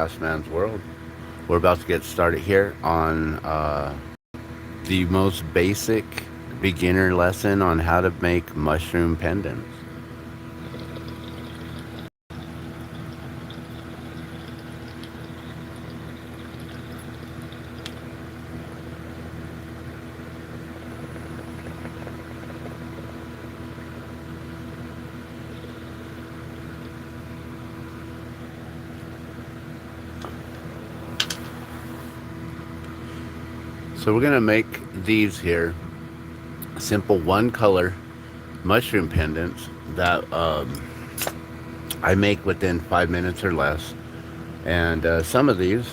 Glassman's world. We're about to get started here on the most basic beginner lesson on how to make mushroom pendants. So we're gonna make these here simple one color mushroom pendants that I make within 5 minutes or less. And some of these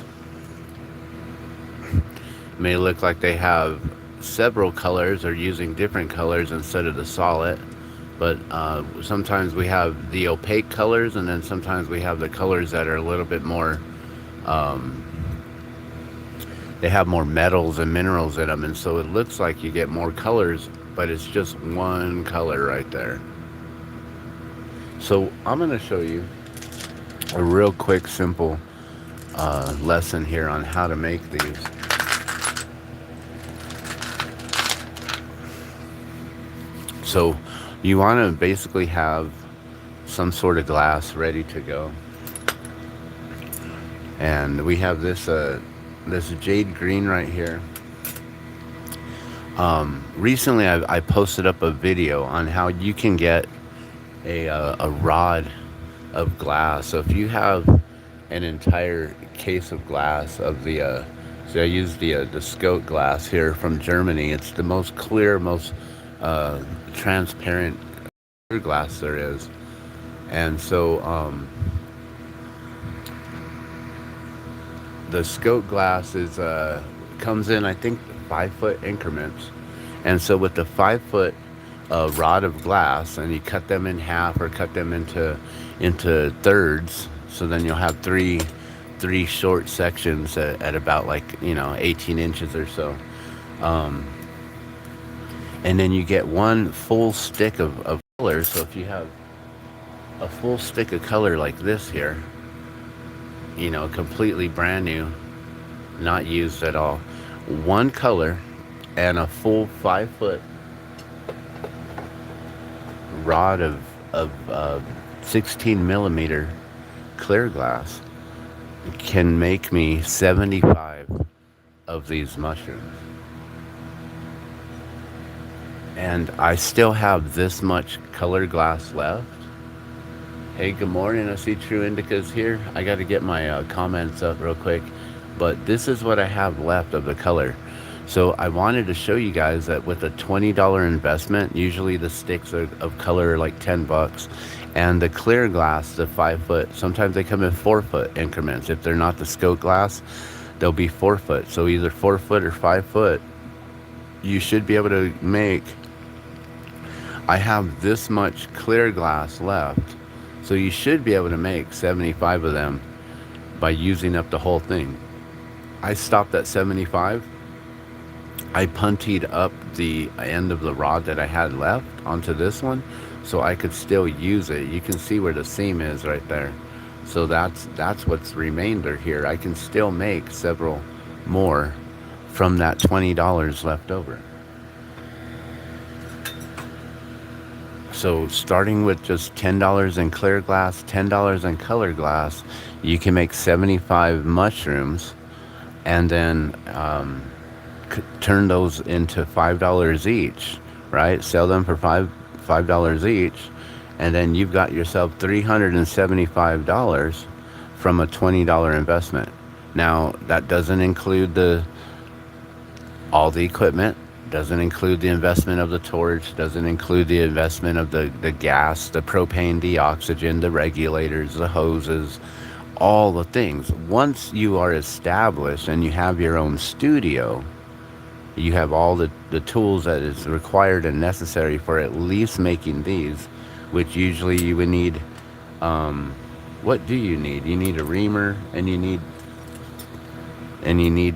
may look like they have several colors or using different colors instead of the solid. But sometimes we have the opaque colors, and then sometimes we have the colors that are a little bit more, um, they have more metals and minerals in them. And so it looks like you get more colors, but it's just one color right there. So I'm going to show you a real quick, simple lesson here on how to make these. So you want to basically have some sort of glass ready to go. And we have this jade green right here. Recently I posted up a video on how you can get a rod of glass. So if you have an entire case of glass of the so I use the Scout glass here from Germany. It's the most clear, most transparent glass there is. And so the Scout glass is comes in, I think, 5-foot increments. And so with the 5-foot rod of glass, and you cut them in half or cut them into thirds, so then you'll have three short sections at about, like, 18 inches or so. And then you get one full stick of color. So if you have a full stick of color like this here, completely brand new, not used at all, one color, and a full 5-foot rod of 16 millimeter clear glass can make me 75 of these mushrooms. And I still have this much color glass left. Hey, good morning. I see True Indica's here. I got to get my comments up real quick. But this is what I have left of the color. So I wanted to show you guys that with a $20 investment, usually the sticks of color are like $10. And the clear glass, the 5-foot, sometimes they come in 4-foot increments. If they're not the Scout glass, they'll be 4-foot. So either 4-foot or 5-foot, you should be able to make. I have this much clear glass left, so you should be able to make 75 of them by using up the whole thing. I stopped at 75. I puntied up the end of the rod that I had left onto this one so I could still use it. You can see where the seam is right there. So that's what's remainder here. I can still make several more from that $20 left over. So starting with just $10 in clear glass, $10 in color glass, you can make 75 mushrooms, and then turn those into $5 each, right? Sell them for $5 each, and then you've got yourself $375 from a $20 investment. Now that doesn't include all the equipment. Doesn't include the investment of the torch, doesn't include the investment of the gas, the propane, the oxygen, the regulators, the hoses, all the things. Once you are established and you have your own studio, you have all the tools that is required and necessary for at least making these, which usually you would need, what do you need? You need a reamer, and you need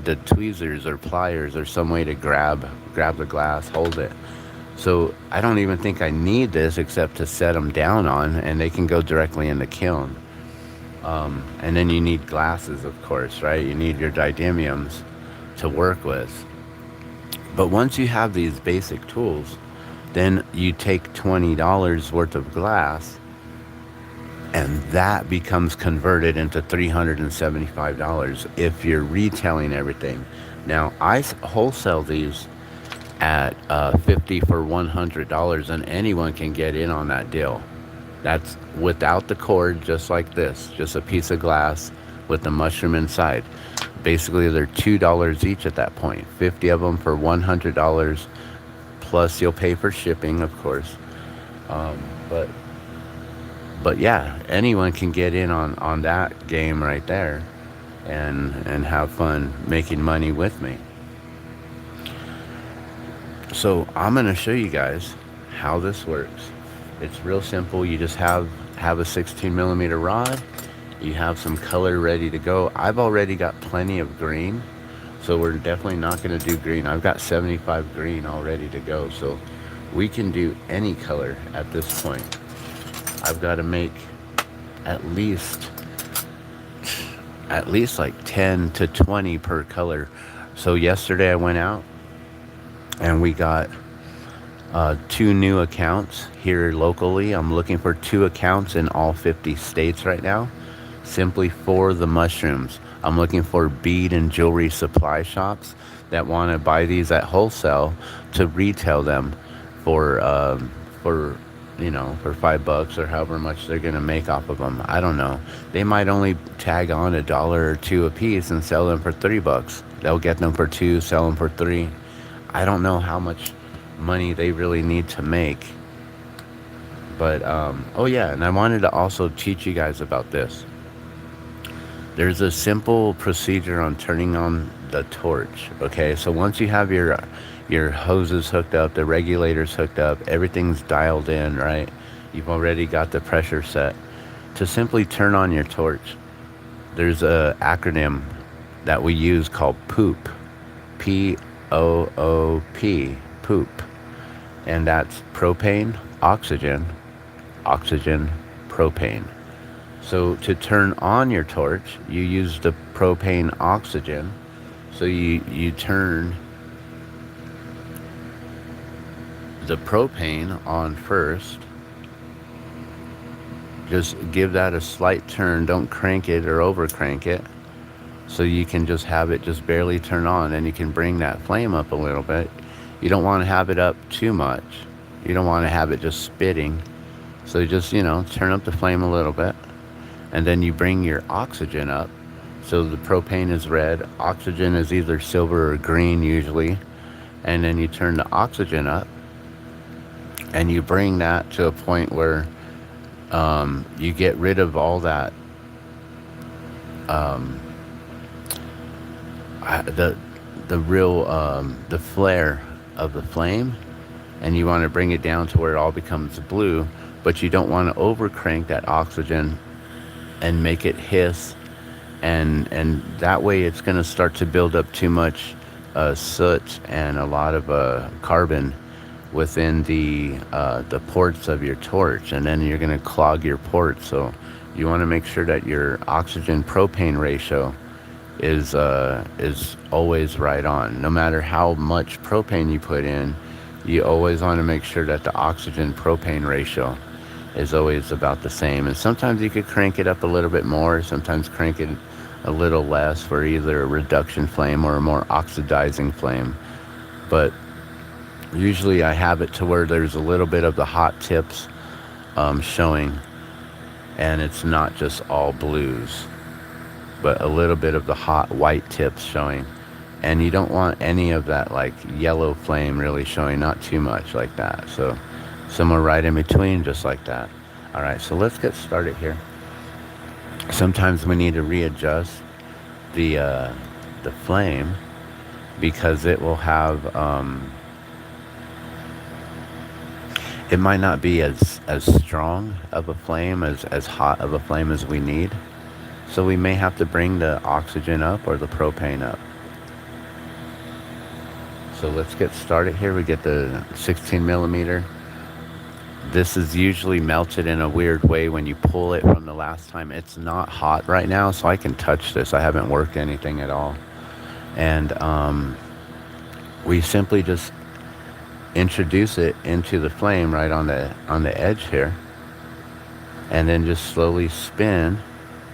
the tweezers or pliers or some way to grab the glass, hold it. So I don't even think I need this except to set them down on, and they can go directly in the kiln. And then you need glasses, of course, right? You need your didymiums to work with. But once you have these basic tools, then you take $20 worth of glass, and that becomes converted into $375 if you're retailing everything. Now, wholesale these at 50 for $100, and anyone can get in on that deal. That's without the cord, just like this, just a piece of glass with the mushroom inside. Basically, they're $2 each at that point. 50 of them for $100, plus you'll pay for shipping, of course. Um, but but yeah, anyone can get in on that game right there, and have fun making money with me. So I'm gonna show you guys how this works. It's real simple. You just have a 16 millimeter rod. You have some color ready to go. I've already got plenty of green, so we're definitely not gonna do green. I've got 75 green all ready to go, so we can do any color at this point. I've got to make at least like 10 to 20 per color. So yesterday I went out and we got two new accounts here locally. I'm looking for two accounts in all 50 states right now, simply for the mushrooms. I'm looking for bead and jewelry supply shops that want to buy these at wholesale to retail them for for $5 or however much they're going to make off of them. I don't know. They might only tag on a dollar or two a piece and sell them for $3. They'll get them for two, sell them for three. I don't know how much money they really need to make. But oh yeah, and I wanted to also teach you guys about this. There's a simple procedure on turning on the torch. Okay, so once you have your hoses hooked up, the regulators hooked up, everything's dialed in, right? You've already got the pressure set. To simply turn on your torch, there's a acronym that we use called POOP. P-O-O-P, POOP. And that's propane, oxygen, oxygen, propane. So to turn on your torch, you use the propane oxygen. So you turn the propane on first. Just give that a slight turn. Don't crank it or over crank it. So you can just have it just barely turn on, and you can bring that flame up a little bit. You don't want to have it up too much. You don't want to have it just spitting. So just, turn up the flame a little bit. And then you bring your oxygen up. So the propane is red. Oxygen is either silver or green usually. And then you turn the oxygen up. And you bring that to a point where you get rid of all that, the flare of the flame. And you want to bring it down to where it all becomes blue. But you don't want to over crank that oxygen and make it hiss, and that way it's going to start to build up too much soot and a lot of carbon within the ports of your torch, and then you're going to clog your ports. So you want to make sure that your oxygen propane ratio is always right on. No matter how much propane you put in, you always want to make sure that the oxygen propane ratio is always about the same. And sometimes you could crank it up a little bit more, sometimes crank it a little less for either a reduction flame or a more oxidizing flame. But usually I have it to where there's a little bit of the hot tips showing, and it's not just all blues, but a little bit of the hot white tips showing. And you don't want any of that like yellow flame really showing, not too much like that. So somewhere right in between, just like that. All right, so let's get started here. Sometimes we need to readjust the flame, because it will have it might not be as strong of a flame, as hot of a flame as we need. So we may have to bring the oxygen up or the propane up. So let's get started here. We get the 16 millimeter This is usually melted in a weird way when you pull it from the last time. It's not hot right now, so I can touch this. I haven't worked anything at all. And we simply just introduce it into the flame right on the edge here, and then just slowly spin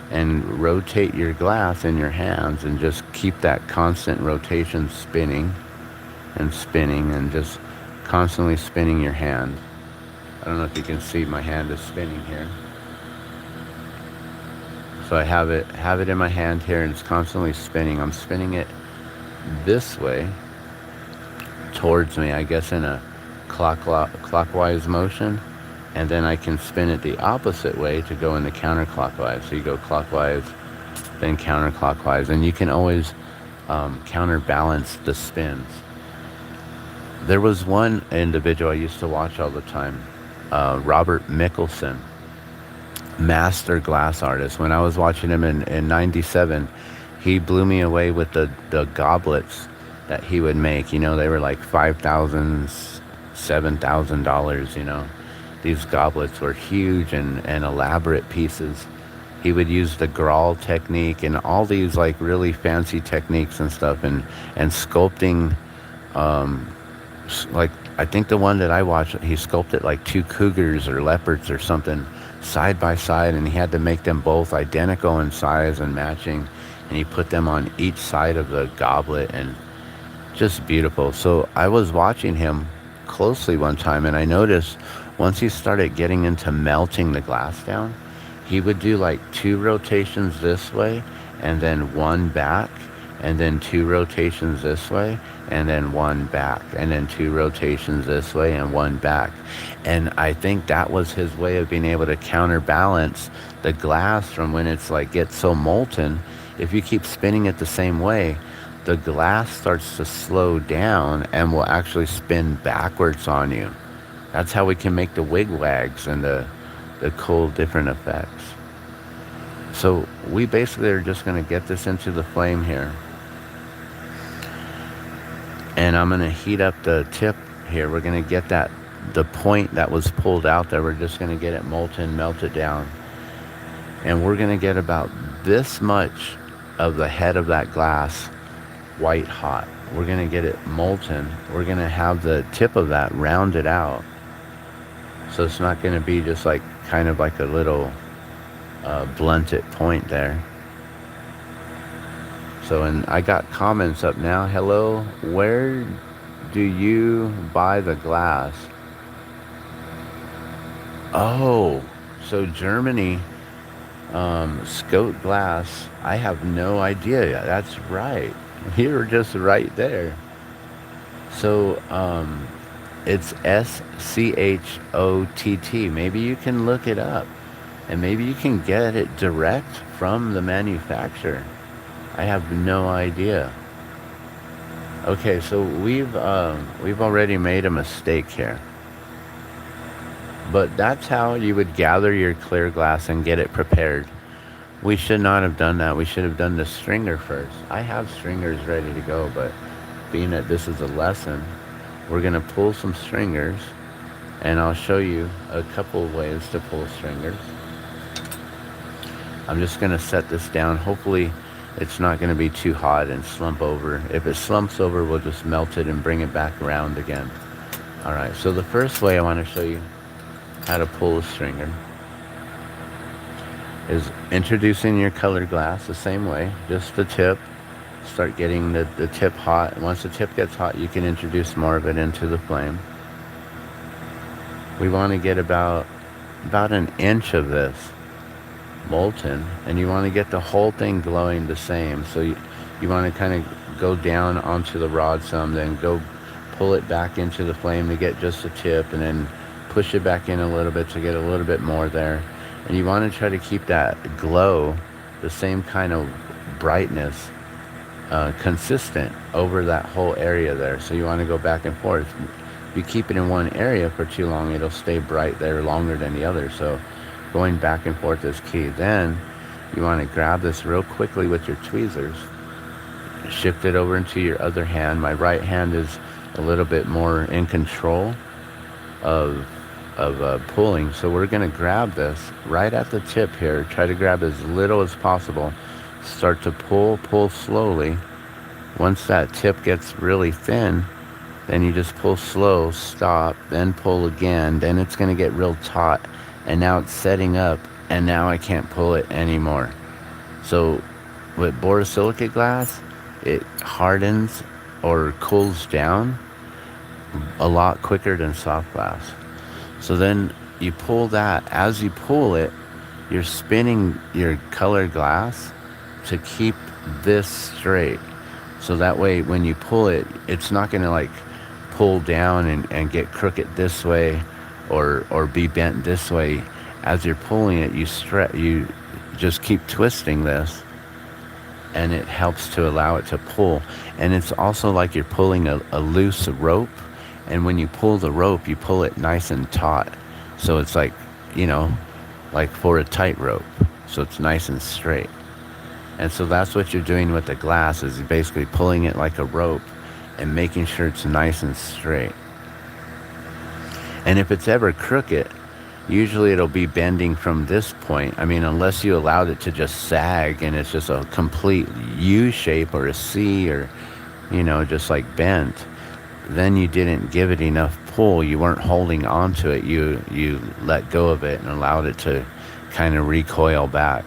and rotate your glass in your hands, and just keep that constant rotation, spinning and spinning, and just constantly spinning your hand. I don't know if you can see, my hand is spinning here. So I have it in my hand here, and it's constantly spinning. I'm spinning it this way towards me, I guess in a clockwise motion, and then I can spin it the opposite way to go in the counterclockwise. So you go clockwise, then counterclockwise, and you can always counterbalance the spins. There was one individual I used to watch all the time, Robert Mickelson, master glass artist. When I was watching him in 97, he blew me away with the goblets that he would make. You know, they were like $5,000, $7,000, you know. These goblets were huge and elaborate pieces. He would use the Grawl technique and all these like really fancy techniques and stuff, and sculpting, like I think the one that I watched, he sculpted like two cougars or leopards or something side by side, and he had to make them both identical in size and matching, and he put them on each side of the goblet, and just beautiful. So I was watching him closely one time, and I noticed once he started getting into melting the glass down, he would do like 2 rotations this way and then 1 back, and then 2 rotations this way and then 1 back, and then 2 rotations this way and 1 back. And I think that was his way of being able to counterbalance the glass from when it's like gets so molten. If you keep spinning it the same way, the glass starts to slow down and will actually spin backwards on you. That's how we can make the wigwags and the cool different effects. So we basically are just going to get this into the flame here. And I'm going to heat up the tip here. We're going to get the point that was pulled out there. We're just going to get it molten, melt it down. And we're going to get about this much of the head of that glass white hot. We're going to get it molten. We're going to have the tip of that rounded out. So it's not going to be just like kind of like a little blunted point there. So, and I got comments up now. Hello, where do you buy the glass? Oh, so Germany, Scout Glass. I have no idea. That's right. You're just right there. So, it's SCHOTT. Maybe you can look it up, and maybe you can get it direct from the manufacturer. I have no idea. Okay, so we've already made a mistake here. But that's how you would gather your clear glass and get it prepared. We should not have done that. We should have done the stringer first. I have stringers ready to go, but being that this is a lesson, we're going to pull some stringers, and I'll show you a couple of ways to pull stringers. I'm just going to set this down. Hopefully it's not going to be too hot and slump over. If it slumps over, we'll just melt it and bring it back around again. All right, so the first way I want to show you how to pull a stringer is introducing your colored glass the same way, just the tip. Start getting the tip hot. And once the tip gets hot, you can introduce more of it into the flame. We want to get about an inch of this molten, and you want to get the whole thing glowing the same. So you want to kind of go down onto the rod some, then go pull it back into the flame to get just the tip, and then push it back in a little bit to get a little bit more there. And you want to try to keep that glow, the same kind of brightness, consistent over that whole area there. So you want to go back and forth. If you keep it in one area for too long, it'll stay bright there longer than the other. So going back and forth is key. Then you want to grab this real quickly with your tweezers, shift it over into your other hand. My right hand is a little bit more in control of pulling. So we're going to grab this right at the tip here. Try to grab as little as possible. Start to pull slowly. Once that tip gets really thin, then you just pull slow, stop, then pull again. Then it's going to get real taut. And now it's setting up, and now I can't pull it anymore. So with borosilicate glass, it hardens or cools down a lot quicker than soft glass. So then you pull that. As you pull it, you're spinning your colored glass to keep this straight. So that way when you pull it, it's not going to like pull down and get crooked this way or be bent this way. As you're pulling it, you just keep twisting this, and it helps to allow it to pull. And it's also like you're pulling a loose rope, and when you pull the rope, you pull it nice and taut. So it's like, like for a tightrope. So it's nice and straight. And so that's what you're doing with the glass, is you're basically pulling it like a rope and making sure it's nice and straight. And if it's ever crooked, usually it'll be bending from this point. I mean, unless you allowed it to just sag and it's just a complete U shape or a C or, just like bent, then you didn't give it enough pull. You weren't holding on to it. You let go of it and allowed it to kind of recoil back.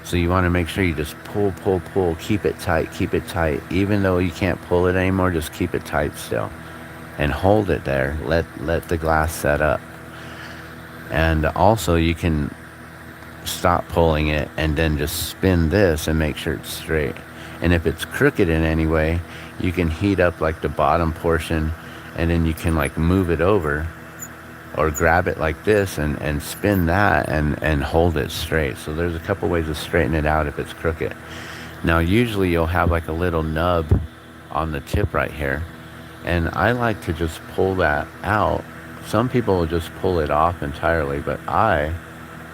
So you want to make sure you just pull, keep it tight. Even though you can't pull it anymore, just keep it tight still. And hold it there. Let the glass set up. And also you can stop pulling it and then just spin this and make sure it's straight. And if it's crooked in any way, you can heat up like the bottom portion, and then you can like move it over or grab it like this and spin that and hold it straight. So there's a couple ways to straighten it out if it's crooked. Now usually you'll have like a little nub on the tip right here, and I like to just pull that out. Some people will just pull it off entirely, but I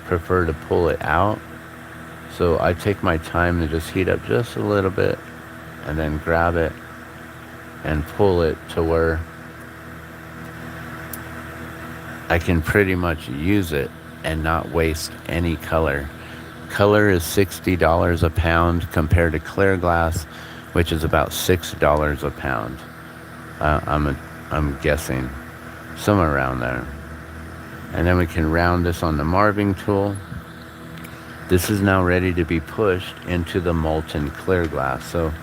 prefer to pull it out. So I take my time to just heat up just a little bit and then grab it and pull it to where I can pretty much use it and not waste any color. Color is $60 a pound compared to clear glass, which is about $6 a pound. I'm guessing somewhere around there. And then we can round this on the marving tool. This is now ready to be pushed into the molten clear glass. So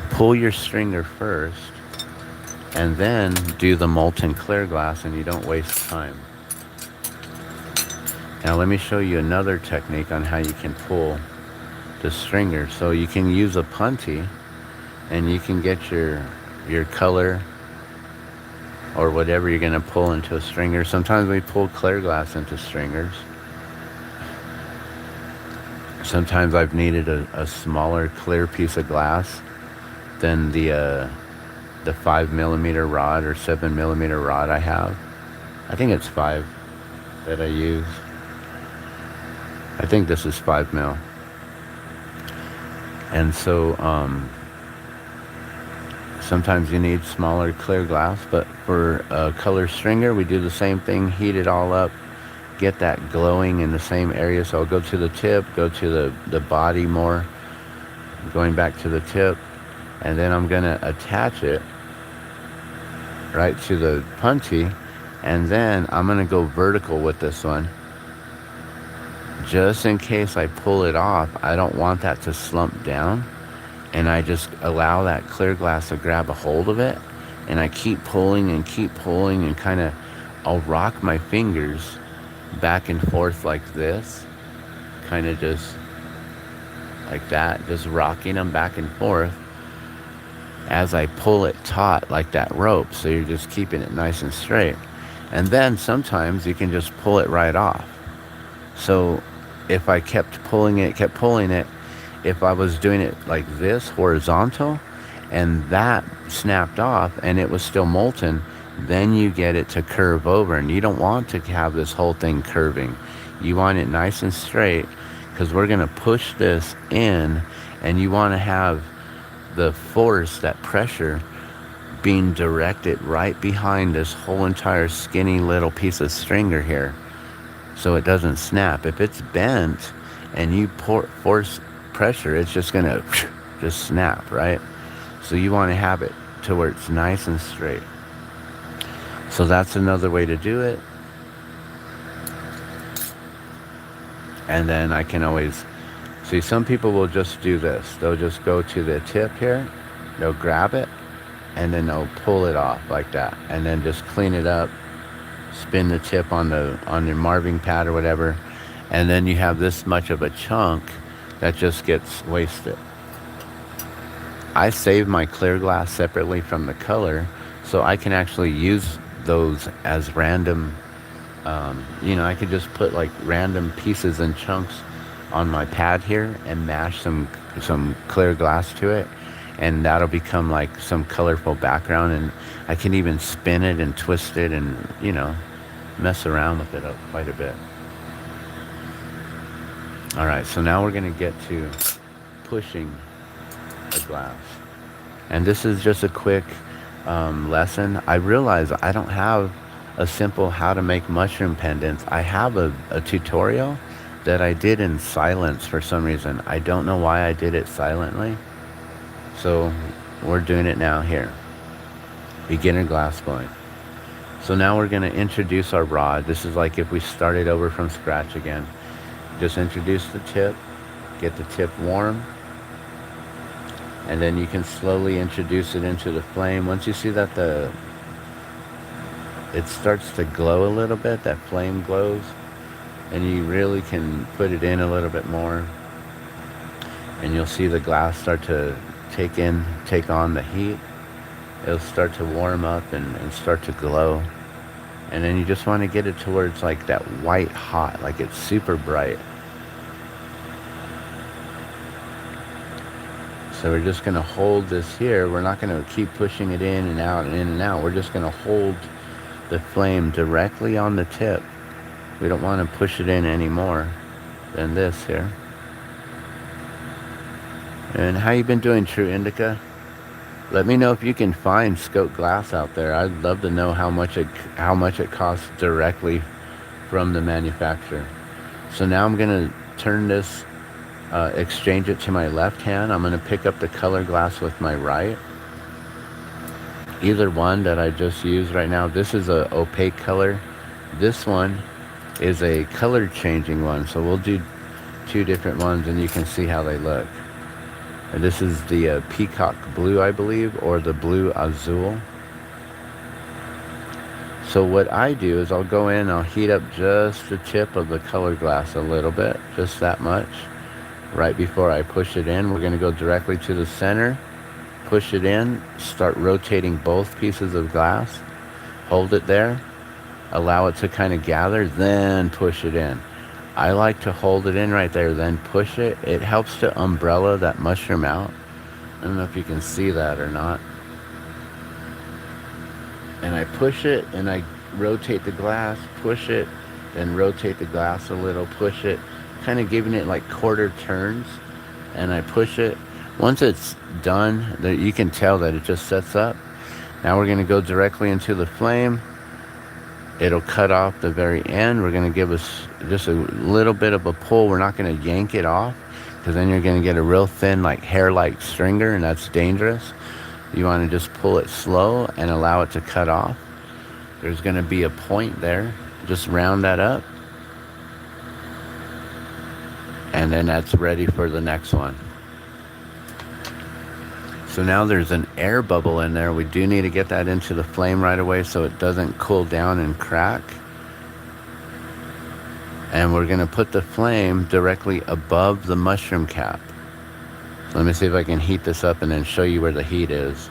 pull your stringer first and then do the molten clear glass, and you don't waste time. Now let me show you another technique on how you can pull the stringer. So you can use a punty and you can get your color or whatever you're going to pull into a stringer. Sometimes we pull clear glass into stringers. Sometimes I've needed a smaller clear piece of glass than the 5mm rod or 7mm rod I have. I think it's 5 that I use. I think this is 5mm. And so sometimes you need smaller clear glass, but for a color stringer, we do the same thing, heat it all up, get that glowing in the same area. So I'll go to the tip, go to the body more, going back to the tip, and then I'm gonna attach it right to the punty, and then I'm gonna go vertical with this one. Just in case I pull it off, I don't want that to slump down, and I just allow that clear glass to grab a hold of it, and I keep pulling and kind of, I'll rock my fingers back and forth like this, kind of just like that, just rocking them back and forth as I pull it taut like that rope. So you're just keeping it nice and straight. And then sometimes you can just pull it right off. So if I kept pulling it, if I was doing it like this, horizontal, and that snapped off and it was still molten, then you get it to curve over. And you don't want to have this whole thing curving. You want it nice and straight, because we're going to push this in, and you want to have the force, that pressure, being directed right behind this whole entire skinny little piece of stringer here, so it doesn't snap. If it's bent and you force pressure, it's just gonna just snap, right? So you want to have it to where it's nice and straight. So that's another way to do it. And then I can always see, some people will just do this. They'll just go to the tip here, they'll grab it, and then they'll pull it off like that, and then just clean it up, spin the tip on your marving pad or whatever, and then you have this much of a chunk that just gets wasted. I save my clear glass separately from the color, so I can actually use those as random. I could just put like random pieces and chunks on my pad here and mash some clear glass to it, and that'll become like some colorful background, and I can even spin it and twist it and mess around with it quite a bit. All right, so now we're going to get to pushing the glass, and this is just a quick lesson. I realize I don't have a simple how to make mushroom pendants. I have a tutorial that I did in silence for some reason. I don't know why I did it silently. So we're doing it now here. Beginner glass blowing. So now we're going to introduce our rod. This is like if we started over from scratch again. Just introduce the tip, get the tip warm, and then you can slowly introduce it into the flame. Once you see that it starts to glow a little bit, that flame glows, and you really can put it in a little bit more, and you'll see the glass start to take on the heat. It'll start to warm up and start to glow, and then you just want to get it to where it's like that white hot, like it's super bright. So we're just going to hold this here. We're not going to keep pushing it in and out and in and out. We're just going to hold the flame directly on the tip. We don't want to push it in any more than this here. And how you been doing, True Indica? Let me know if you can find scope glass out there. I'd love to know how much it costs directly from the manufacturer. So now I'm going to turn this, exchange it to my left hand. I'm going to pick up the color glass with my right. Either one that I just used right now. This is a opaque color. This one is a color changing one. So we'll do two different ones and you can see how they look. And this is the peacock blue, I believe, or the blue azul. So what I do is I'll go in, I'll heat up just the tip of the color glass a little bit, just that much. Right before I push it in, we're going to go directly to the center. Push it in, start rotating both pieces of glass, hold it there, allow it to kind of gather, then push it in. I like to hold it in right there, then push it. It helps to umbrella that mushroom out. I don't know if you can see that or not. And I push it and I rotate the glass, push it, then rotate the glass a little, push it, kind of giving it like quarter turns, and I push it. Once it's done, you can tell that it just sets up. Now we're going to go directly into the flame. It'll cut off the very end. We're going to give us just a little bit of a pull. We're not going to yank it off, because then you're going to get a real thin, like hair-like stringer, and that's dangerous. You want to just pull it slow and allow it to cut off. There's going to be a point there. Just round that up. And then that's ready for the next one. So now there's an air bubble in there. We do need to get that into the flame right away so it doesn't cool down and crack. And we're going to put the flame directly above the mushroom cap. So let me see if I can heat this up and then show you where the heat is.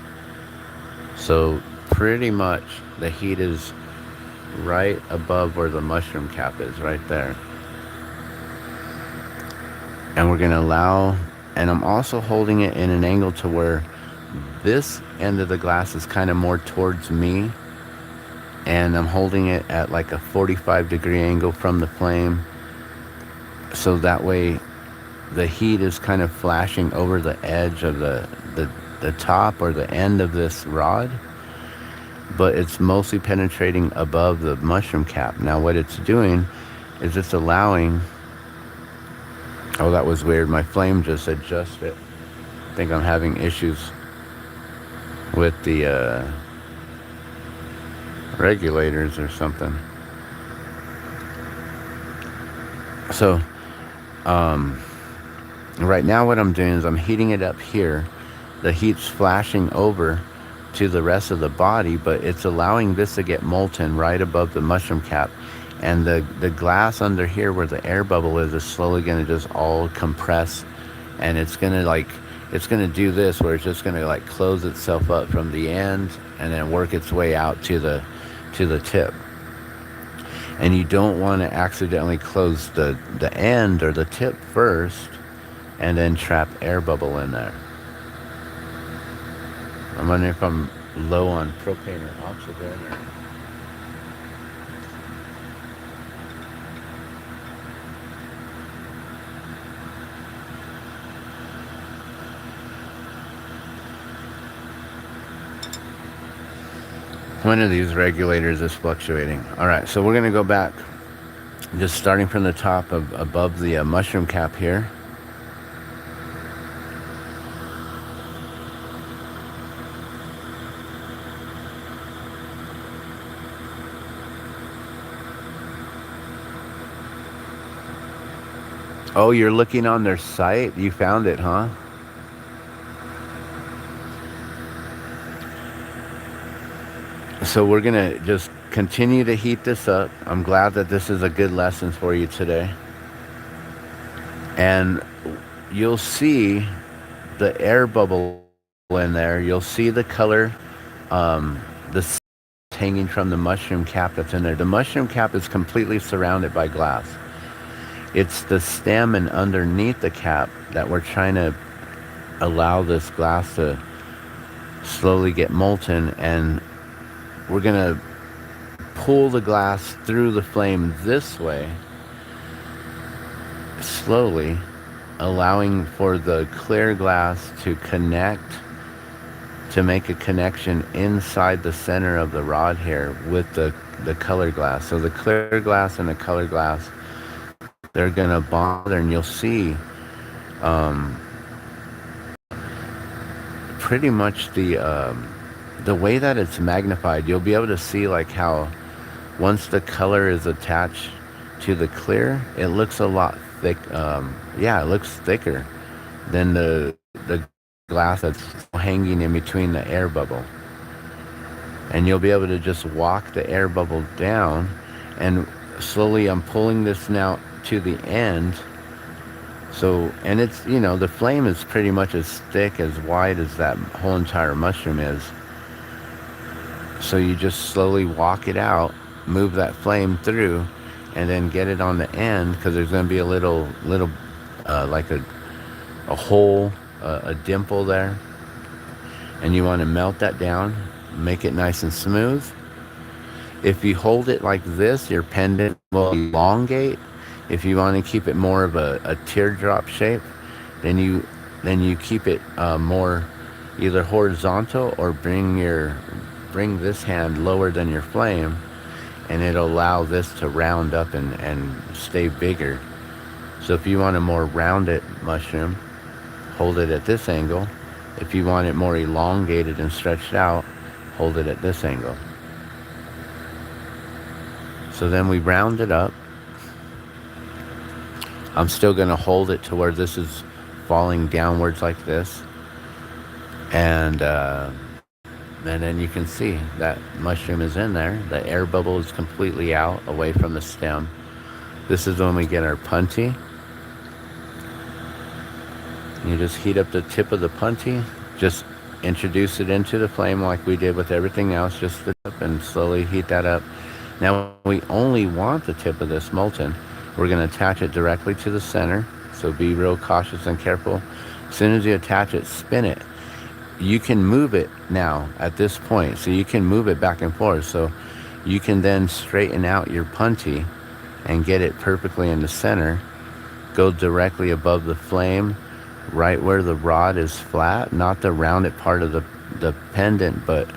So pretty much the heat is right above where the mushroom cap is, right there. And we're going to allow, and I'm also holding it in an angle to where this end of the glass is kind of more towards me, and I'm holding it at like a 45-degree angle from the flame, so that way the heat is kind of flashing over the edge of the top or the end of this rod, but it's mostly penetrating above the mushroom cap. Now what it's doing is it's allowing, oh, that was weird, my flame just adjusted. I think I'm having issues with the regulators or something. So right now what I'm doing is I'm heating it up here. The heat's flashing over to the rest of the body, but it's allowing this to get molten right above the mushroom cap. And the glass under here where the air bubble is slowly going to just all compress, and it's going to do this where it's just going to like close itself up from the end and then work its way out to the tip. And you don't want to accidentally close the end or the tip first and then trap air bubble in there. I'm wondering if I'm low on propane or oxygen. One of these regulators is fluctuating. All right, so we're going to go back, just starting from the top of above the mushroom cap here. Oh, you're looking on their site? You found it, huh? So we're going to just continue to heat this up. I'm glad that this is a good lesson for you today. And you'll see the air bubble in there. You'll see the color, the hanging from the mushroom cap that's in there. The mushroom cap is completely surrounded by glass. It's the stem and underneath the cap that we're trying to allow this glass to slowly get molten, and we're going to pull the glass through the flame this way, slowly, allowing for the clear glass to connect, to make a connection inside the center of the rod here with the color glass. So the clear glass and the color glass, they're going to bond, and you'll see pretty much the way that it's magnified. You'll be able to see like how once the color is attached to the clear, it looks a lot thick. Yeah, it looks thicker than the glass that's hanging in between the air bubble. And you'll be able to just walk the air bubble down, and slowly I'm pulling this now to the end. So, and it's, you know, the flame is pretty much as thick, as wide as that whole entire mushroom is. So you just slowly walk it out, move that flame through, and then get it on the end, because there's going to be a little like a hole, a dimple there. And you want to melt that down, make it nice and smooth. If you hold it like this, your pendant will elongate. If you want to keep it more of a teardrop shape, then you keep it more either horizontal, or bring this hand lower than your flame, and it'll allow this to round up and stay bigger. So if you want a more rounded mushroom, hold it at this angle. If you want it more elongated and stretched out, hold it at this angle. So then we round it up. I'm still going to hold it to where this is falling downwards like this. And then you can see that mushroom is in there. The air bubble is completely out, away from the stem. This is when we get our punty. You just heat up the tip of the punty. Just introduce it into the flame like we did with everything else. Just the tip, and slowly heat that up. Now we only want the tip of this molten. We're going to attach it directly to the center. So be real cautious and careful. As soon as you attach it, spin it. You can move it now at this point. So you can move it back and forth. So you can then straighten out your punty and get it perfectly in the center. Go directly above the flame, right where the rod is flat, not the rounded part of the pendant, but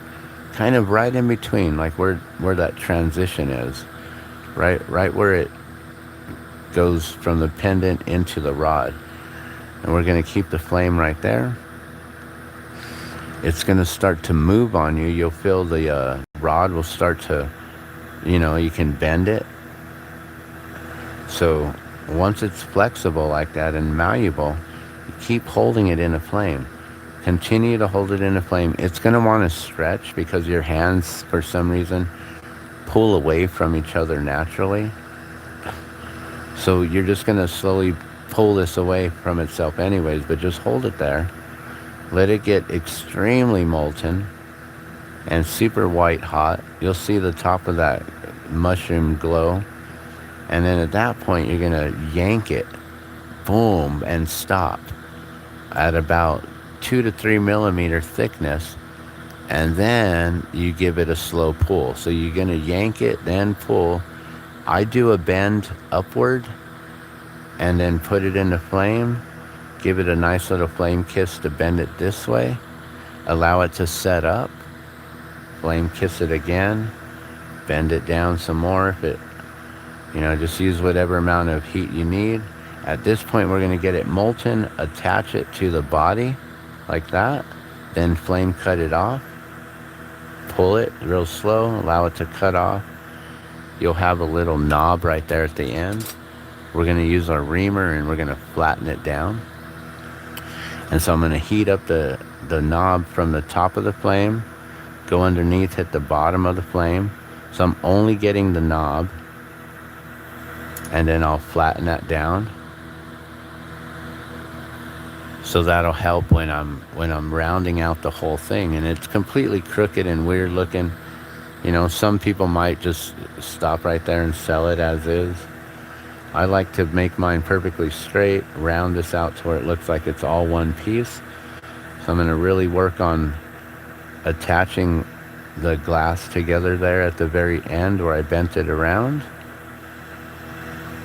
kind of right in between, like where that transition is, right where it goes from the pendant into the rod. And we're going to keep the flame right there. It's going to start to move on you. You'll feel the rod will start to, you can bend it. So once it's flexible like that and malleable, you keep holding it in a flame. Continue to hold it in a flame. It's going to want to stretch because your hands, for some reason, pull away from each other naturally. So you're just going to slowly pull this away from itself anyways, but just hold it there. Let it get extremely molten and super white hot. You'll see the top of that mushroom glow. And then at that point, you're going to yank it, boom, and stop at about 2 to 3 millimeter thickness. And then you give it a slow pull. So you're going to yank it, then pull. I do a bend upward and then put it in the flame. Give it a nice little flame kiss to bend it this way. Allow it to set up. Flame kiss it again. Bend it down some more if it, just use whatever amount of heat you need. At this point, we're going to get it molten, attach it to the body like that. Then flame cut it off. Pull it real slow, allow it to cut off. You'll have a little knob right there at the end. We're going to use our reamer and we're going to flatten it down. And so I'm going to heat up the knob from the top of the flame, go underneath, hit the bottom of the flame. So I'm only getting the knob, and then I'll flatten that down. So that'll help when I'm rounding out the whole thing. And it's completely crooked and weird looking. Some people might just stop right there and sell it as is. I like to make mine perfectly straight, round this out to where it looks like it's all one piece. So I'm going to really work on attaching the glass together there at the very end where I bent it around.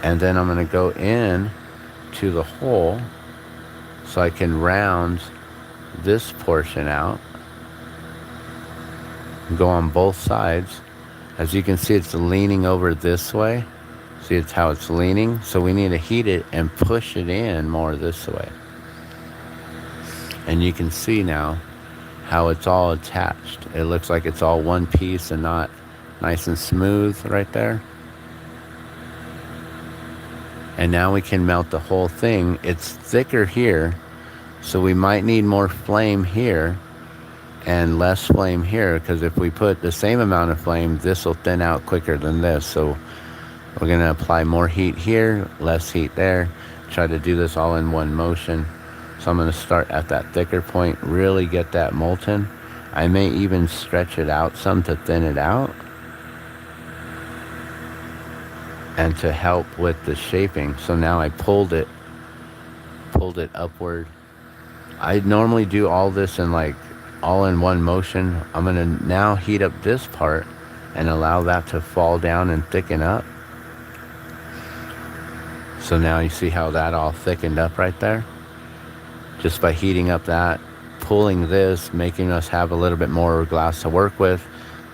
And then I'm going to go in to the hole so I can round this portion out. Go on both sides. As you can see, it's leaning over this way. See, it's how it's leaning. So we need to heat it and push it in more this way. And you can see now how it's all attached. It looks like it's all one piece and not nice and smooth right there. And now we can melt the whole thing. It's thicker here, so we might need more flame here and less flame here, because if we put the same amount of flame, this will thin out quicker than this. So we're going to apply more heat here, less heat there. Try to do this all in one motion. So I'm going to start at that thicker point, really get that molten. I may even stretch it out some to thin it out and to help with the shaping. So now I pulled it upward. I normally do all this in all in one motion. I'm going to now heat up this part and allow that to fall down and thicken up. So now you see how that all thickened up right there? Just by heating up that, pulling this, making us have a little bit more glass to work with.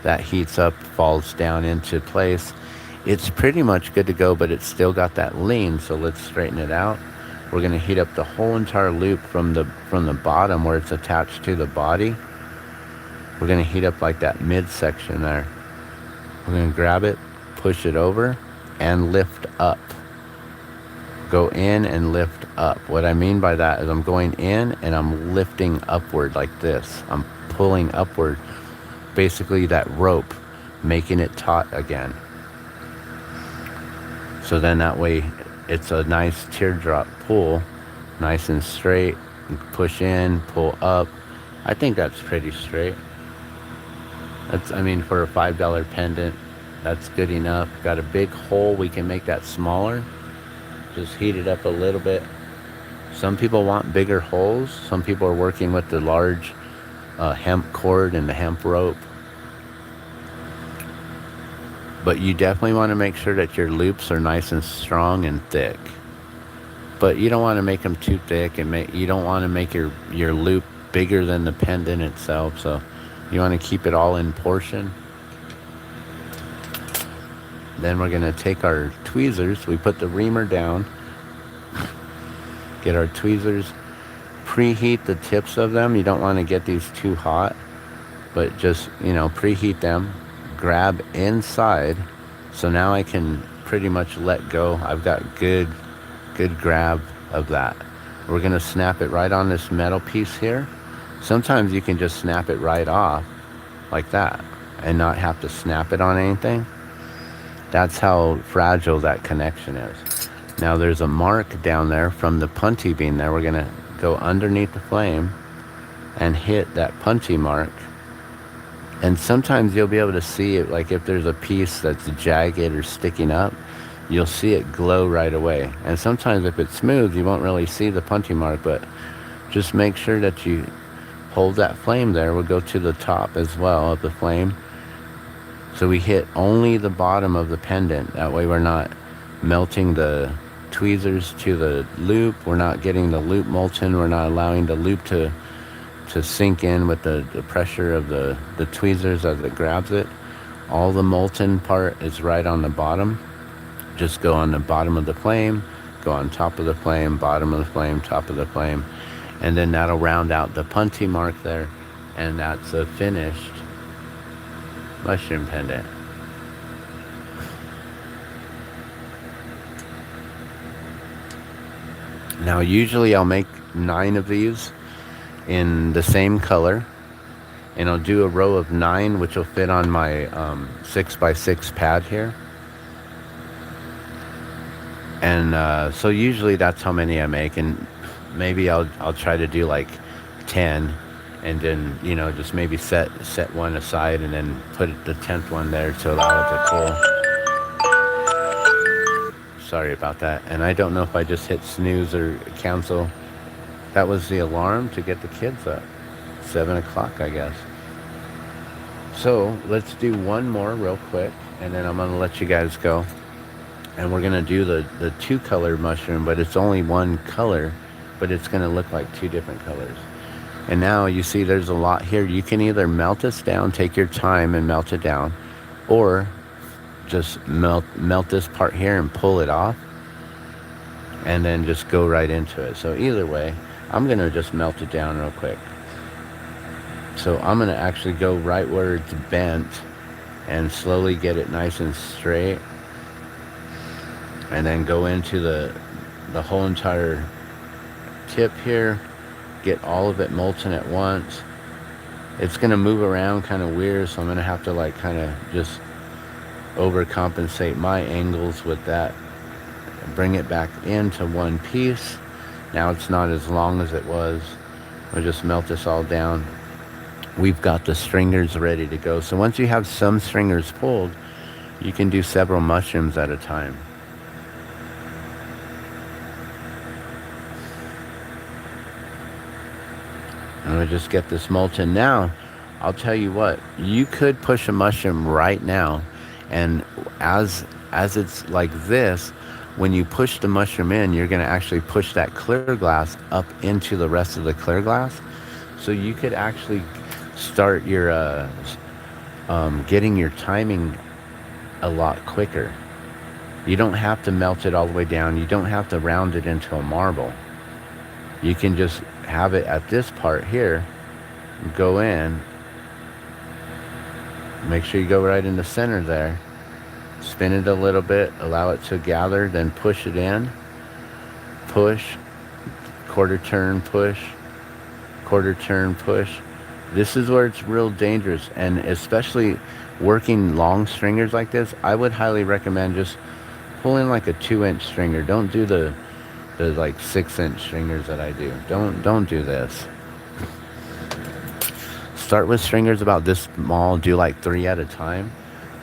That heats up, falls down into place. It's pretty much good to go, but it's still got that lean, so let's straighten it out. We're going to heat up the whole entire loop from the bottom where it's attached to the body. We're going to heat up like that midsection there. We're going to grab it, push it over, and lift up. Go in and lift up. What I mean by that is I'm going in and I'm lifting upward like this. I'm pulling upward, basically that rope, making it taut again. So then that way it's a nice teardrop pull, nice and straight. Push in, pull up. I think that's pretty straight. For a $5 pendant, that's good enough. Got a big hole, we can make that smaller. Just heat it up a little bit. Some people want bigger holes. Some people are working with the large hemp cord and the hemp rope. But you definitely want to make sure that your loops are nice and strong and thick. But you don't want to make them too thick, and you don't want to make your loop bigger than the pendant itself. So You want to keep it all in portion. Then we're going to take our tweezers. We put the reamer down, get our tweezers, preheat the tips of them. You don't want to get these too hot, but just, preheat them, grab inside. So now I can pretty much let go. I've got good grab of that. We're going to snap it right on this metal piece here. Sometimes you can just snap it right off like that and not have to snap it on anything. That's how fragile that connection is. Now there's a mark down there from the punchy beam there. We're going to go underneath the flame and hit that punchy mark. And sometimes you'll be able to see it, like if there's a piece that's jagged or sticking up, you'll see it glow right away. And sometimes if it's smooth, you won't really see the punchy mark, but just make sure that you hold that flame there. We'll go to the top as well of the flame. So we hit only the bottom of the pendant. That way we're not melting the tweezers to the loop. We're not getting the loop molten. We're not allowing the loop to sink in with the pressure of the tweezers as it grabs it. All the molten part is right on the bottom. Just go on the bottom of the flame, go on top of the flame, bottom of the flame, top of the flame, and then that'll round out the punchy mark there, and that's a finished mushroom pendant. Now usually I'll make 9 of these in the same color, and I'll do a row of 9, which will fit on my 6x6 pad here. And so usually that's how many I make, and maybe I'll try to do like 10, and then just maybe set one aside and then put the 10th one there to allow it to cool. Sorry about that. And I don't know if I just hit snooze or cancel. That was the alarm to get the kids up. 7 o'clock, I guess. So let's do one more real quick, and then I'm gonna let you guys go. And we're gonna do the 2-color mushroom, but it's only one color, but it's gonna look like 2 different colors. And now you see there's a lot here. You can either melt this down, take your time and melt it down, or just melt this part here and pull it off, and then just go right into it. So either way, I'm gonna just melt it down real quick. So I'm gonna actually go right where it's bent and slowly get it nice and straight, and then go into the whole entire tip here, get all of it molten at once. It's gonna move around kind of weird, so I'm gonna have to like kind of just overcompensate my angles with that, bring it back into one piece. Now it's not as long as it was. We'll just melt this all down. We've got the stringers ready to go. So once you have some stringers pulled, you can do several mushrooms at a time. And we'll just get this molten. Now, I'll tell you what, you could push a mushroom right now, and as it's like this, when you push the mushroom in, you're going to actually push that clear glass up into the rest of the clear glass. So you could actually start your getting your timing a lot quicker. You don't have to melt it all the way down. You don't have to round it into a marble. You can just have it at this part here, go in, make sure you go right in the center there, spin it a little bit, allow it to gather, then push it in, push, quarter turn, push, quarter turn, push. This is where it's real dangerous, and especially working long stringers like this, I would highly recommend just pulling like a 2-inch stringer. Don't do the like 6-inch stringers that I do. Don't do this. Start with stringers about this small, do like 3 at a time.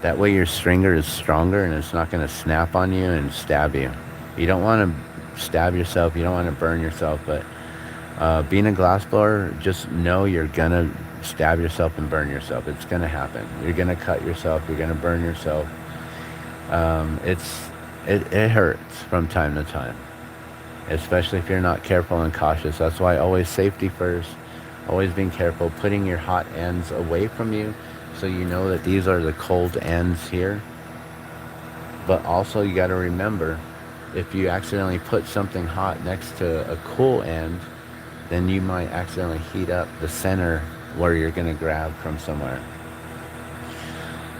That way your stringer is stronger and it's not going to snap on you and stab you. You don't want to stab yourself, you don't want to burn yourself, but being a glass blower, just know you're going to stab yourself and burn yourself. It's going to happen. You're going to cut yourself, you're going to burn yourself. It hurts from time to time, especially if you're not careful and cautious. That's why always safety first. Always being careful, putting your hot ends away from you so you know that these are the cold ends here. But also you got to remember, if you accidentally put something hot next to a cool end, then you might accidentally heat up the center where you're going to grab from somewhere.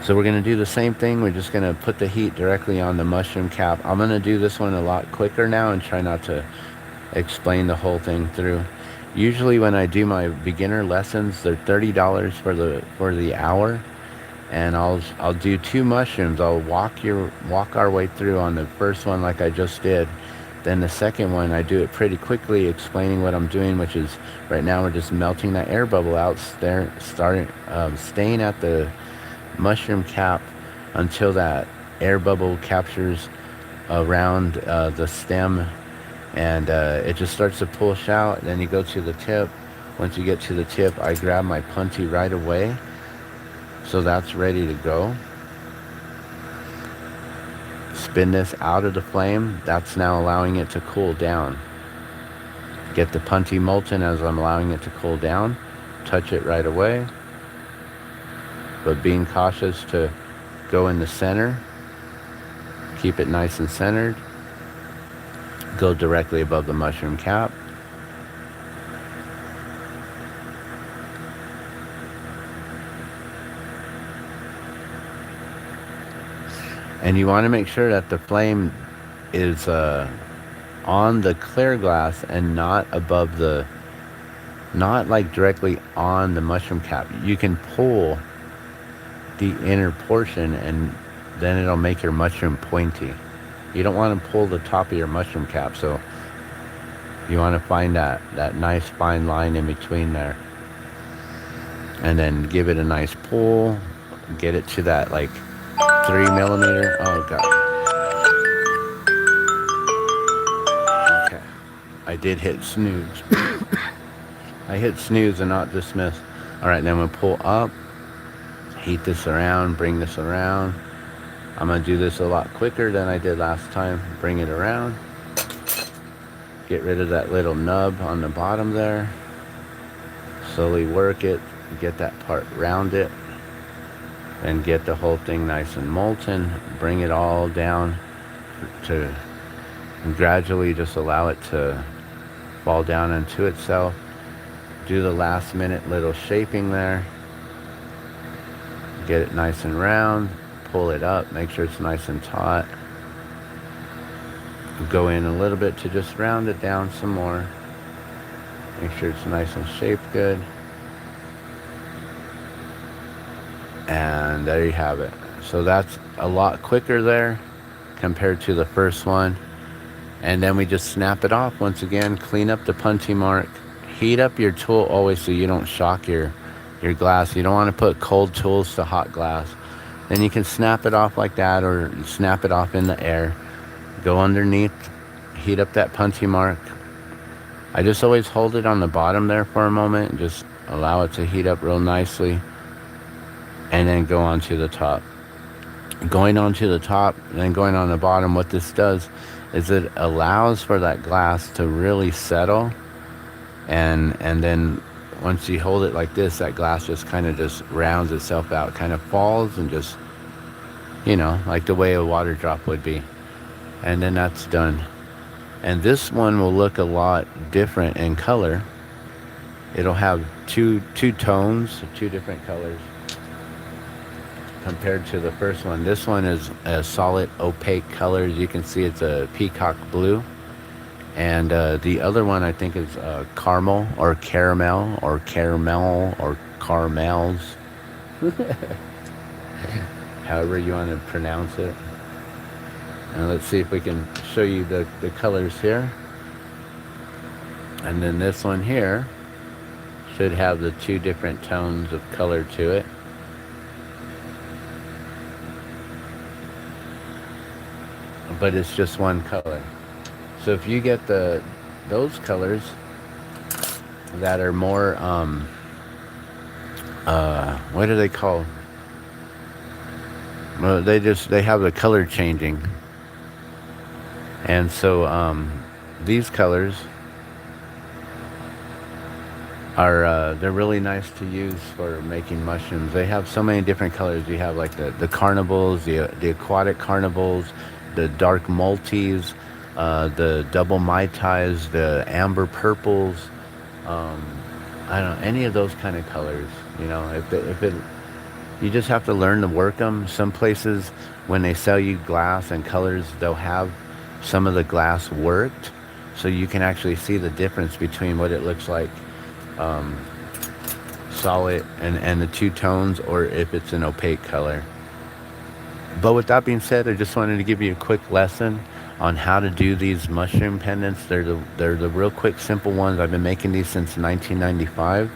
So we're going to do the same thing. We're just going to put the heat directly on the mushroom cap. I'm going to do this one a lot quicker now and try not to explain the whole thing through. Usually when I do my beginner lessons, they're $30 for the hour, and I'll do 2 mushrooms. I'll walk our way through on the first one like I just did. Then the second one, I do it pretty quickly, explaining what I'm doing, which is right now we're just melting that air bubble out, staying at the mushroom cap until that air bubble captures around the stem, and it just starts to push out. Then you go to the tip. Once you get to the tip, I grab my punty right away, so that's ready to go. Spin this out of the flame. That's now allowing it to cool down. Get the punty molten as I'm allowing it to cool down. Touch it right away, but being cautious to go in the center. Keep it nice and centered. Go directly above the mushroom cap. And you want to make sure that the flame is on the clear glass and not above not like directly on the mushroom cap. You can pull the inner portion and then it'll make your mushroom pointy. You don't want to pull the top of your mushroom cap, so you want to find that nice fine line in between there. And then give it a nice pull. Get it to that like 3 millimeter. Oh god. Okay. I did hit snooze. I hit snooze and not dismiss. Alright, then we'll pull up. Heat this around. Bring this around. I'm going to do this a lot quicker than I did last time. Bring it around. Get rid of that little nub on the bottom there. Slowly work it. Get that part round it. And get the whole thing nice and molten. Bring it all down to and gradually just allow it to fall down into itself. Do the last minute little shaping there. Get it nice and round. Pull it up. Make sure it's nice and taut. Go in a little bit to just round it down some more. Make sure it's nice and shaped good. And there you have it. So that's a lot quicker there compared to the first one. And then we just snap it off once again. Clean up the punty mark. Heat up your tool always so you don't shock your glass. You don't want to put cold tools to hot glass. Then you can snap it off like that, or snap it off in the air. Go underneath. Heat up that punty mark. I just always hold it on the bottom there for a moment and just allow it to heat up real nicely. And then go on to the top. Going on to the top and then going on the bottom, what this does is it allows for that glass to really settle, and then once you hold it like this, that glass just kind of just rounds itself out, kind of falls and just, you know, like the way a water drop would be. And then that's done. And this one will look a lot different in color. It'll have two tones, 2 different colors compared to the first one. This one is a solid opaque color. As you can see, it's a peacock blue. And the other one I think is caramel or caramel or caramel or caramels. However you want to pronounce it. And let's see if we can show you the colors here. And then this one here should have the 2 different tones of color to it. But it's just one color. So if you get those colors that are more what are they called? Well, they have the color changing. And so these colors are they're really nice to use for making mushrooms. They have so many different colors. You have like the carnivals, the aquatic carnivals, the dark multis, the double mai tais, the amber purples. Um, I don't know, any of those kind of colors. You know, if it you just have to learn to work them. Some places, when they sell you glass and colors, they'll have some of the glass worked, so you can actually see the difference between what it looks like um, solid and the two tones, or if it's an opaque color. But with that being said, I just wanted to give you a quick lesson on how to do these mushroom pendants. They're the real quick, simple ones. I've been making these since 1995,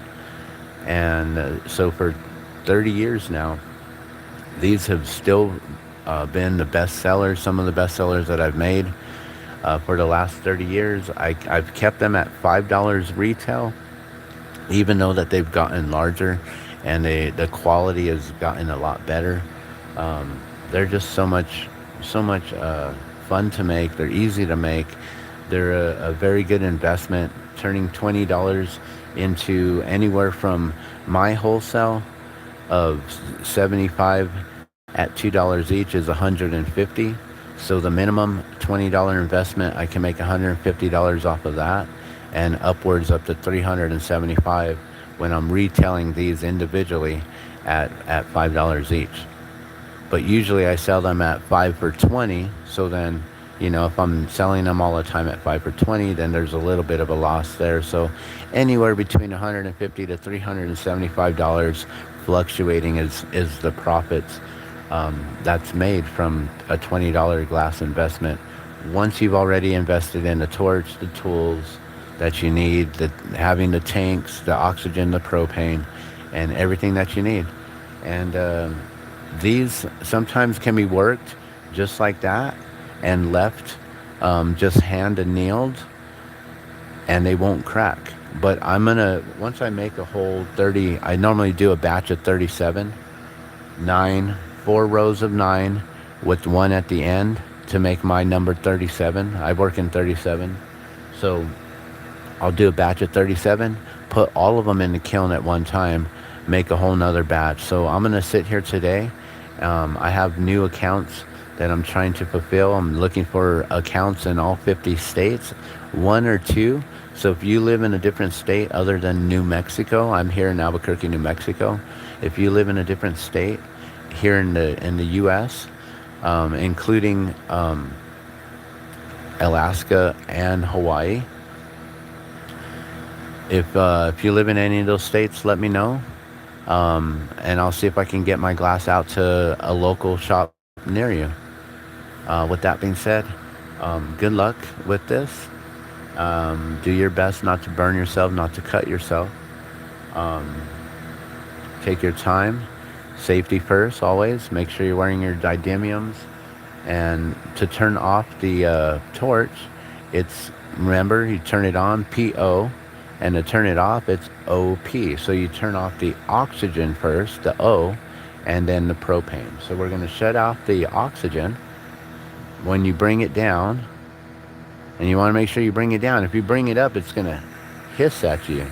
and so for 30 years now, these have still been the best sellers. Some of the best sellers that I've made for the last 30 years. I've kept them at $5 retail, even though that they've gotten larger and the quality has gotten a lot better. Um, they're just so much fun to make. They're easy to make. They're a very good investment. Turning $20 into anywhere from my wholesale of 75 at $2 each is 150. So the minimum $20 investment, I can make $150 off of that, and upwards up to 375 when I'm retailing these individually at $5 each. But usually I sell them at 5 for 20. So then, you know, if I'm selling them all the time at 5 for 20, then there's a little bit of a loss there. So anywhere between $150 to $375 fluctuating is the profits that's made from a $20 glass investment. Once you've already invested in the torch, the tools that you need, having the tanks, the oxygen, the propane, and everything that you need. And these sometimes can be worked just like that and left just hand annealed, and they won't crack. But once I make a whole 30, I normally do a batch of 37, 4 rows of 9 with one at the end to make my number 37. I work in 37. So I'll do a batch of 37, put all of them in the kiln at one time, make a whole nother batch. So I'm going to sit here today. I have new accounts that I'm trying to fulfill. I'm looking for accounts in all 50 states, 1 or 2. So if you live in a different state other than New Mexico, I'm here in Albuquerque, New Mexico. If you live in a different state here in the U.S., including Alaska and Hawaii, if you live in any of those states, let me know, and I'll see if I can get my glass out to a local shop near you. With that being said, good luck with this. Do your best not to burn yourself, not to cut yourself. Take your time. Safety first, always. Make sure you're wearing your didymiums. And to turn off the torch, remember, you turn it on, PO, and to turn it off, it's OP. So you turn off the oxygen first, the O, and then the propane. So we're going to shut off the oxygen. When you bring it down, and you want to make sure you bring it down. If you bring it up, it's going to hiss at you.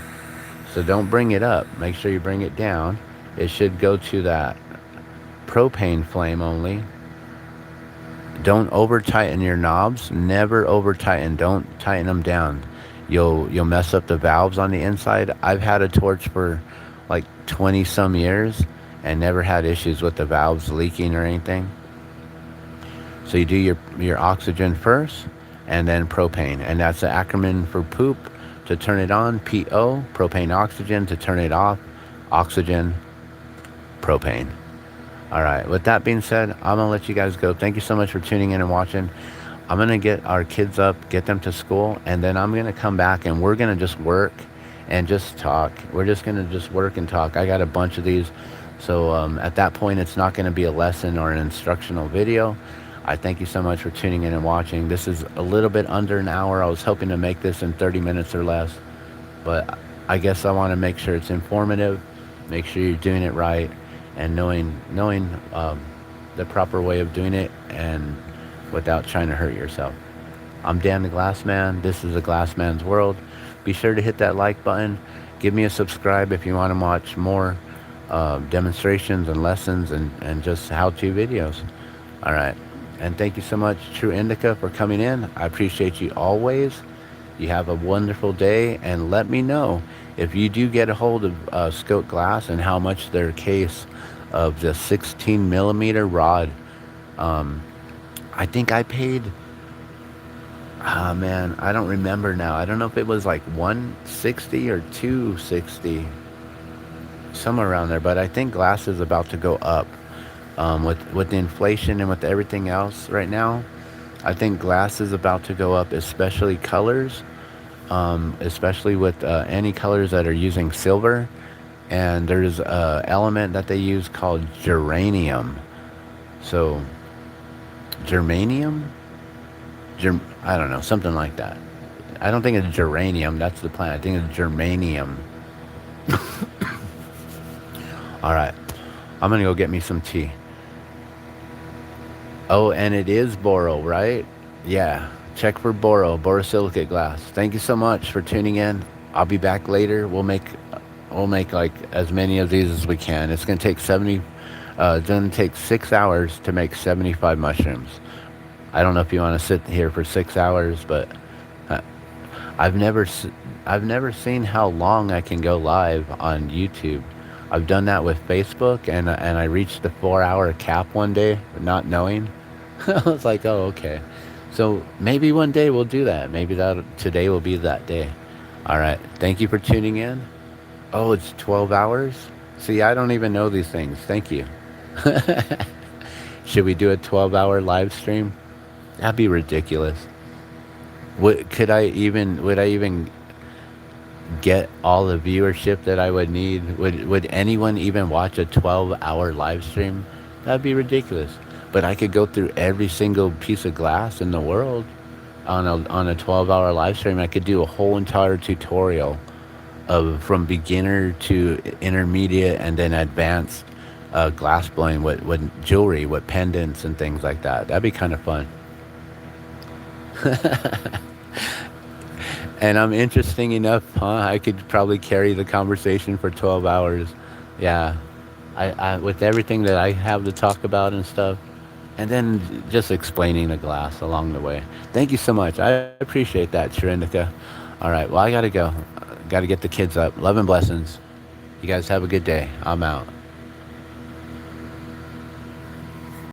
So don't bring it up. Make sure you bring it down. It should go to that propane flame only. Don't over tighten your knobs. Never over tighten. Don't tighten them down. You'll mess up the valves on the inside. I've had a torch for like 20 some years and never had issues with the valves leaking or anything. So you do your oxygen first, and then propane. And that's the acronym for poop to turn it on, PO, propane oxygen to turn it off, oxygen, propane. All right, with that being said, I'm going to let you guys go. Thank you so much for tuning in and watching. I'm going to get our kids up, get them to school, and then I'm going to come back and we're going to just work and just talk. We're just going to just work and talk. I got a bunch of these. So at that point, it's not going to be a lesson or an instructional video. I thank you so much for tuning in and watching. This is a little bit under an hour. I was hoping to make this in 30 minutes or less, but I guess I want to make sure it's informative, make sure you're doing it right, and knowing the proper way of doing it and without trying to hurt yourself. I'm Dan the Glass Man. This is the Glass Man's World. Be sure to hit that like button Give me a subscribe if you want to watch more demonstrations and lessons and just how-to videos. All right. And thank you so much, True Indica, for coming in. I appreciate you always. You have a wonderful day, and let me know if you do get a hold of Scope Glass and how much their case of the 16 millimeter rod. Um, I think I paid. Ah man, I don't remember now. I don't know if it was like 160 or 260, somewhere around there. But I think glass is about to go up with the inflation and with everything else right now. I think glass is about to go up, especially colors, especially with any colors that are using silver. And there's a element that they use called geranium. So germanium, I don't know, something like that. I don't think it's geranium. That's the plant. I think it's germanium. All right, I'm gonna go get me some tea. Oh, and it is boro, right? Yeah. Check for borosilicate glass. Thank you so much for tuning in. I'll be back later. We'll make like as many of these as we can. It's gonna take 70. It's gonna take 6 hours to make 75 mushrooms. I don't know if you want to sit here for 6 hours, but uh, I've never I've never seen how long I can go live on YouTube. I've done that with Facebook, and I reached the 4 hour cap one day, not knowing. I was like, oh, okay. So maybe one day we'll do that. Maybe that today will be that day. All right. Thank you for tuning in. Oh, it's 12 hours? See, I don't even know these things. Thank you. Should we do a 12-hour live stream? That'd be ridiculous. Would I even get all the viewership that I would need? Would anyone even watch a 12-hour live stream? That'd be ridiculous. But I could go through every single piece of glass in the world on a 12-hour live stream. I could do a whole entire tutorial of from beginner to intermediate and then advanced glass blowing with jewelry, with pendants and things like that. That'd be kind of fun. And I'm interesting enough, huh? I could probably carry the conversation for 12 hours. Yeah. I with everything that I have to talk about and stuff. And then just explaining the glass along the way. Thank you so much. I appreciate that, Sharindika. All right. Well, I got to go. Got to get the kids up. Love and blessings. You guys have a good day. I'm out.